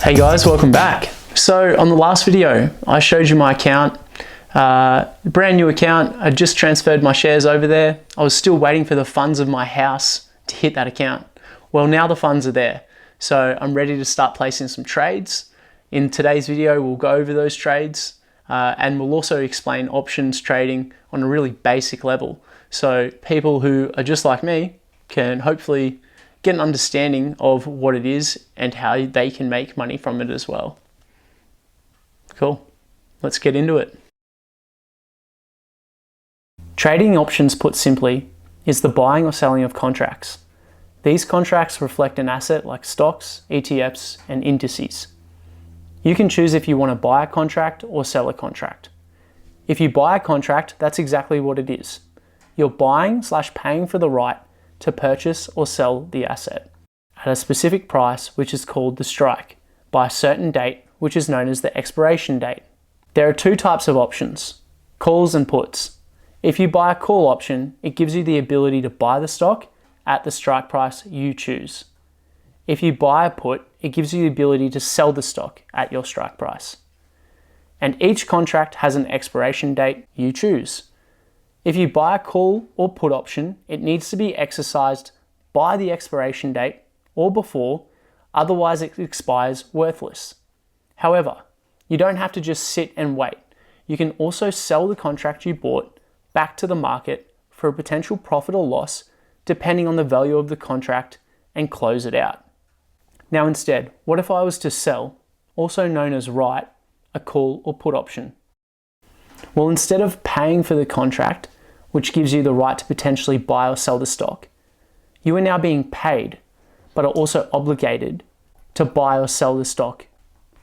Hey guys, welcome back. So on the last video, I showed you my account, brand new account. I just transferred my shares over there. I was still waiting for the funds of my house to hit that account. Well, now the funds are there. So I'm ready to start placing some trades. In today's video, we'll go over those trades and we'll also explain options trading on a really basic level. So people who are just like me can hopefully get an understanding of what it is and how they can make money from it as well. Cool, let's get into it. Trading options, put simply, is the buying or selling of contracts. These contracts reflect an asset like stocks, ETFs, and indices. You can choose if you want to buy a contract or sell a contract. If you buy a contract, that's exactly what it is. You're buying/paying for the right to purchase or sell the asset at a specific price, which is called the strike, by a certain date, which is known as the expiration date. There are two types of options, calls and puts. If you buy a call option, it gives you the ability to buy the stock at the strike price you choose. If you buy a put, it gives you the ability to sell the stock at your strike price. And each contract has an expiration date you choose. If you buy a call or put option, it needs to be exercised by the expiration date or before, otherwise it expires worthless. However, you don't have to just sit and wait. You can also sell the contract you bought back to the market for a potential profit or loss, depending on the value of the contract, and close it out. Now instead, what if I was to sell, also known as write, a call or put option? Well, instead of paying for the contract, which gives you the right to potentially buy or sell the stock, you are now being paid, but are also obligated to buy or sell the stock.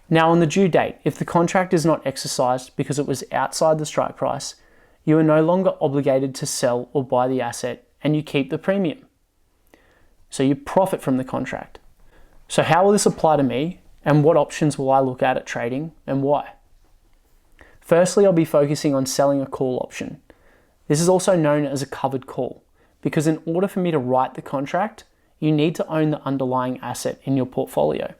Now on the due date, if the contract is not exercised because it was outside the strike price, you are no longer obligated to sell or buy the asset and you keep the premium. So you profit from the contract. So how will this apply to me and what options will I look at trading and why? Firstly, I'll be focusing on selling a call option. This is also known as a covered call because in order for me to write the contract, you need to own the underlying asset in your portfolio.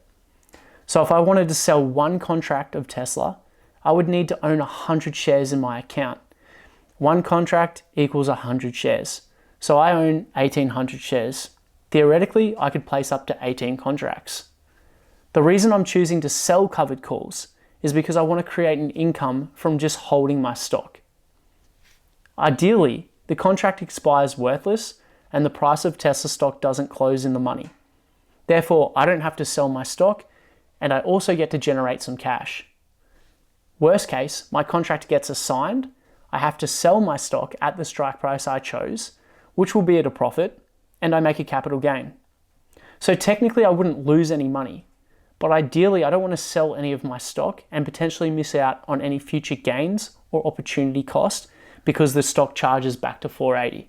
So if I wanted to sell one contract of Tesla, I would need to own 100 shares in my account. One contract equals 100 shares. So I own 1,800 shares. Theoretically, I could place up to 18 contracts. The reason I'm choosing to sell covered calls is because I want to create an income from just holding my stock. Ideally, the contract expires worthless and the price of Tesla stock doesn't close in the money. Therefore, I don't have to sell my stock and I also get to generate some cash. Worst case, my contract gets assigned, I have to sell my stock at the strike price I chose, which will be at a profit, and I make a capital gain. So technically I wouldn't lose any money, but ideally I don't want to sell any of my stock and potentially miss out on any future gains or opportunity cost because the stock charges back to 480.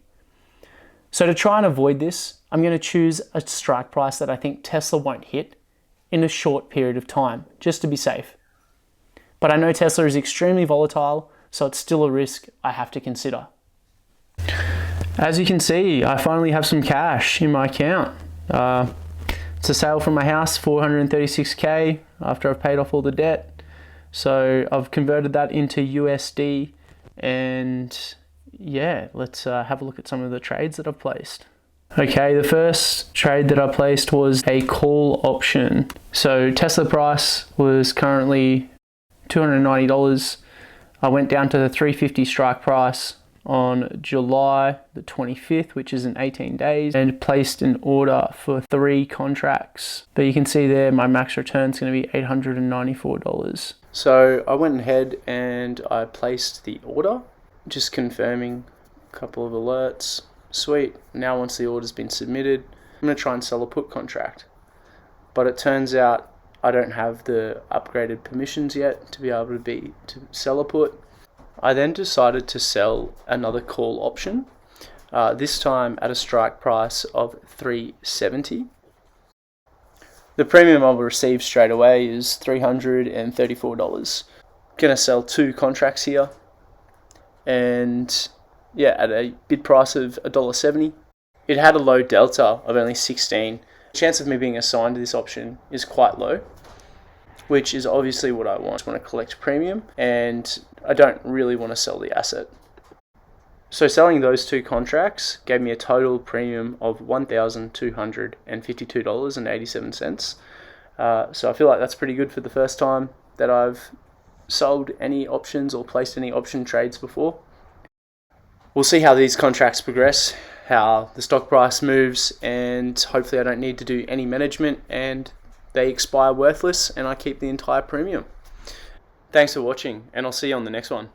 So to try and avoid this, I'm going to choose a strike price that I think Tesla won't hit in a short period of time, just to be safe. But I know Tesla is extremely volatile, so it's still a risk I have to consider. As you can see, I finally have some cash in my account. It's a sale from my house, 436K after I've paid off all the debt. So I've converted that into USD and yeah, let's have a look at some of the trades that I've placed. Okay, the first trade that I placed was a call option. So Tesla price was currently $290. I went down to the 350 strike price on July the 25th, which is in 18 days, and placed an order for 3 contracts. But you can see there my max return is going to be $894. So I went ahead and I placed the order, just confirming a couple of alerts. Sweet. Now once the order's been submitted, I'm going to try and sell a put contract. But it turns out I don't have the upgraded permissions yet to be able to sell a put. I then decided to sell another call option, this time at a strike price of $370. The premium I'll receive straight away is $334. Gonna sell 2 contracts here, and yeah, at a bid price of $1.70. It had a low delta of only 16. The chance of me being assigned to this option is quite low. which is obviously what I want. I want to collect premium, and I don't really want to sell the asset. So selling those two contracts gave me a total premium of $1,252.87. So I feel like that's pretty good for the first time that I've sold any options or placed any option trades before. We'll see how these contracts progress, how the stock price moves, and hopefully I don't need to do any management and they expire worthless and I keep the entire premium. Thanks for watching, and I'll see you on the next one.